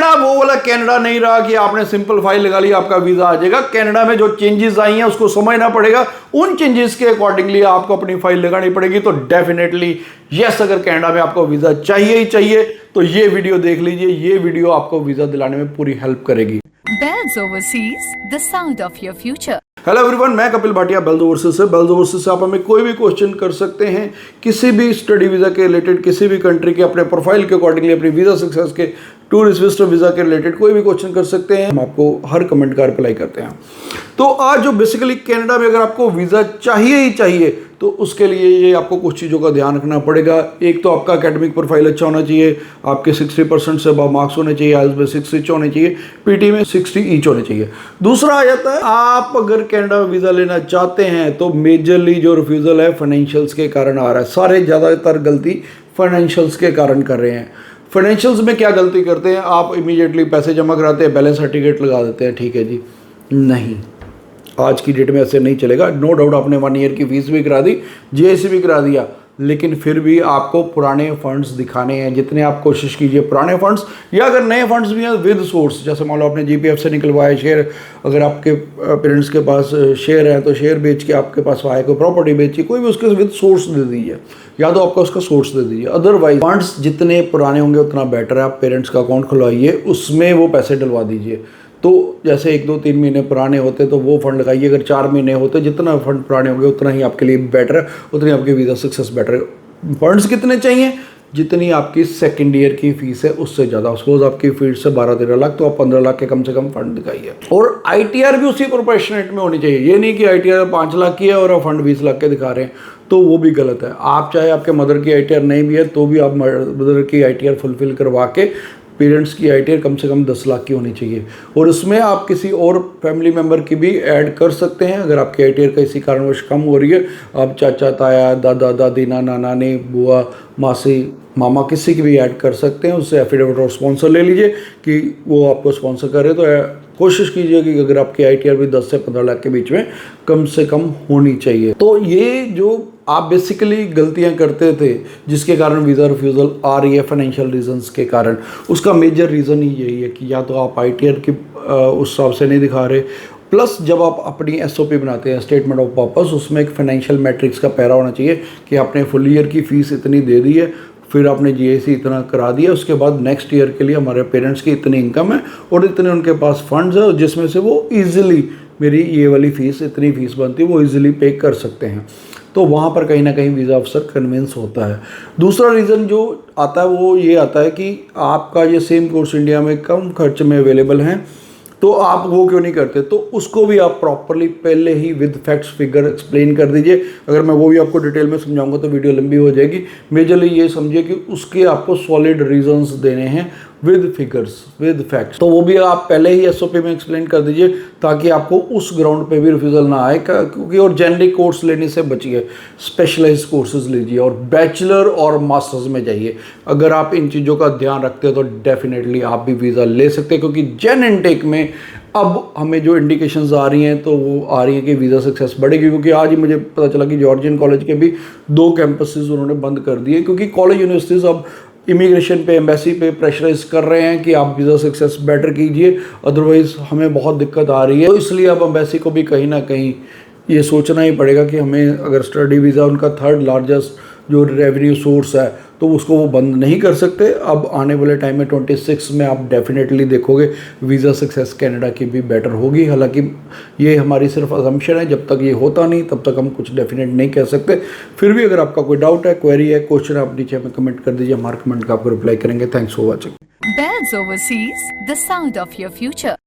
Canada वो वाला Canada नहीं रहा कि आपने सिंपल फाइल लगा ली आपका वीजा आ जाएगा। कनाडा में जो चेंजेस आई हैं उसको समझना पड़ेगा, उन चेंजेस के अकॉर्डिंगली आपको अपनी फाइल लगानी पड़ेगी। तो डेफिनेटली यस, अगर कनाडा में आपको वीजा चाहिए ही चाहिए तो ये वीडियो देख लीजिए, ये वीडियो आपको वीजा दिलाने में पूरी हेल्प करेगी। Bells Overseas, the sound of your future. Hello everyone, मैं कपिल भाटिया बेल्स ओवरसीज से। बेल्स ओवरसीज से आप हमें कोई भी क्वेश्चन कर सकते हैं, किसी भी स्टडी वीज़ा के रिलेटेड, किसी भी कंट्री के अपने प्रोफाइल के अकॉर्डिंगली, अपनी वीज़ा सक्सेस के, टूरिस्ट विजिटर वीज़ा के रिलेटेड कोई भी क्वेश्चन कर सकते हैं। हम आपको हर कमेंट का रिप्लाई करते हैं। तो आज जो बेसिकली कनाडा में अगर आपको वीज़ा चाहिए ही चाहिए तो उसके लिए ये आपको कुछ चीज़ों का ध्यान रखना पड़ेगा। एक तो आपका एकेडमिक प्रोफाइल अच्छा होना चाहिए, आपके 60% से अब मार्क्स होने चाहिए, आइल्स में 6 ईच होने चाहिए, पीटी में 60 ईच होने चाहिए। दूसरा आ जाता है, आप अगर कनाडा में वीज़ा लेना चाहते हैं तो मेजरली जो रिफ्यूज़ल है फाइनेंशियल्स के कारण आ रहा है। सारे ज़्यादातर गलती फाइनेंशियल्स के कारण कर रहे हैं। फाइनेंशियल्स में क्या गलती करते हैं, आप इमीडिएटली पैसे जमा कराते हैं, बैलेंस सर्टिफिकेट लगा देते हैं, ठीक है जी। नहीं, आज की डेट में ऐसे नहीं चलेगा। नो डाउट आपने 1 ईयर की फीस भी करा दी, जीएसटी भी करा दिया, लेकिन फिर भी आपको पुराने फंड्स दिखाने हैं। जितने आप कोशिश कीजिए पुराने फंड्स, या अगर नए फंड्स भी हैं विद सोर्स, जैसे मान लो आपने जीपीएफ से निकलवाए शेयर, अगर आपके पेरेंट्स के पास शेयर है तो शेयर बेच के आपके पास आए, कोई प्रॉपर्टी बेची, कोई भी उसके विद सोर्स दे दीजिए, या तो आपका उसका सोर्स दे दीजिए। अदरवाइज फंड्स जितने पुराने होंगे उतना बेटर है। आप पेरेंट्स का अकाउंट खुलवाइए, उसमें वो पैसे डलवा दीजिए। तो जैसे 1, 2, 3 महीने पुराने होते तो वो फंड लगाइए। अगर 4 महीने होते, जितना फंड पुराने होंगे उतना ही आपके लिए बेटर है, उतनी आपकी वीज़ा सक्सेस बेटर है। फंड्स कितने चाहिए, जितनी आपकी सेकेंड ईयर की फीस है उससे ज़्यादा। सपोज आपकी फीस से 12-13 लाख, तो आप 15 लाख के कम से कम फंड दिखाइए। और आईटीआर भी उसी प्रोपोर्शनेट में होनी चाहिए। ये नहीं कि आईटीआर 5 लाख की है और आप फंड 20 लाख के दिखा रहे हैं, तो वो भी गलत है। आप चाहे आपके मदर की आईटीआर नहीं भी है तो भी आप मदर की आईटीआर फुलफिल करवा के पेरेंट्स की आईटीआर कम से कम 10 लाख की होनी चाहिए। और उसमें आप किसी और फैमिली मेम्बर की भी ऐड कर सकते हैं। अगर आपकी आईटीआर किसी कारणवश कम हो रही है, आप चाचा, ताया, दादा, दादी, नाना, नानी, बुआ, मासी, मामा, किसी की भी ऐड कर सकते हैं। उससे एफिडेविट और स्पॉन्सर ले लीजिए कि वो आपको स्पॉन्सर करे। तो कोशिश कीजिए कि अगर आपकी आईटीआर भी 10 से 15 लाख के बीच में कम से कम होनी चाहिए। तो ये जो आप बेसिकली गलतियां करते थे जिसके कारण वीज़ा रिफ्यूज़ल आ रही है फाइनेंशियल रीजंस के कारण, उसका मेजर रीज़न ही यही है कि या तो आप आईटीआर की उस हिसाब से नहीं दिखा रहे, प्लस जब आप अपनी एसओपी बनाते हैं, स्टेटमेंट ऑफ पर्पस, उसमें एक फाइनेंशियल मैट्रिक्स का पैरा होना चाहिए कि आपने फुल ईयर की फ़ीस इतनी दे दी है, फिर आपने जीएसटी इतना करा दिया, उसके बाद नेक्स्ट ईयर के लिए हमारे पेरेंट्स की इतनी इनकम है और इतने उनके पास फंड्स है, जिसमें से वो ईजिली मेरी ये वाली फ़ीस, इतनी फ़ीस बनती है, वो ईजिली पे कर सकते हैं। तो वहाँ पर कहीं ना कहीं वीज़ा अफसर कन्विंस होता है। दूसरा रीज़न जो आता है वो ये आता है कि आपका ये सेम कोर्स इंडिया में कम खर्च में अवेलेबल हैं, तो आप वो क्यों नहीं करते। तो उसको भी आप प्रॉपरली पहले ही विद फैक्ट्स फिगर एक्सप्लेन कर दीजिए। अगर मैं वो भी आपको डिटेल में समझाऊंगा तो वीडियो लंबी हो जाएगी। मेजरली ये समझिए कि उसके आपको सॉलिड रीजंस देने हैं विद फिगर्स, विद फैक्ट्स। तो वो भी आप पहले ही एसओपी में एक्सप्लेन कर दीजिए ताकि आपको उस ग्राउंड पे भी रिफ्यूज़ल ना आए। क्योंकि और जेनरिक कोर्स लेने से बचिए, स्पेशलाइज्ड कोर्सेज लीजिए और बैचलर और मास्टर्स में जाइए। अगर आप इन चीज़ों का ध्यान रखते हो तो डेफिनेटली आप भी वीज़ा ले सकते हैं। क्योंकि जेन इनटेक में अब हमें जो इंडिकेशंस आ रही हैं तो वो आ रही है कि वीज़ा सक्सेस बढ़ेगी। क्योंकि आज ही मुझे पता चला कि जॉर्जियन कॉलेज के भी 2 कैंपसेस उन्होंने बंद कर दिए, क्योंकि कॉलेज यूनिवर्सिटीज़ अब इमिग्रेशन पे, एम्बेसी पे प्रेशराइज कर रहे हैं कि आप वीज़ा सक्सेस बेटर कीजिए, अदरवाइज़ हमें बहुत दिक्कत आ रही है। तो इसलिए अब एम्बेसी को भी कहीं ना कहीं ये सोचना ही पड़ेगा कि हमें अगर स्टडी वीज़ा, उनका 3rd लार्जेस्ट जो रेवेन्यू सोर्स है, तो उसको वो बंद नहीं कर सकते। अब आने वाले टाइम में 26 में आप डेफिनेटली देखोगे वीज़ा सक्सेस कनाडा की भी बेटर होगी। हालांकि ये हमारी सिर्फ असम्पशन है, जब तक ये होता नहीं तब तक हम कुछ डेफिनेट नहीं कह सकते। फिर भी अगर आपका कोई डाउट है, क्वेरी है, क्वेश्चन, आप नीचे में कमेंट कर दीजिए, हमारे कमेंट का आपको रिप्लाई करेंगे। Thanks for watching. Bells Overseas, the sound of your future.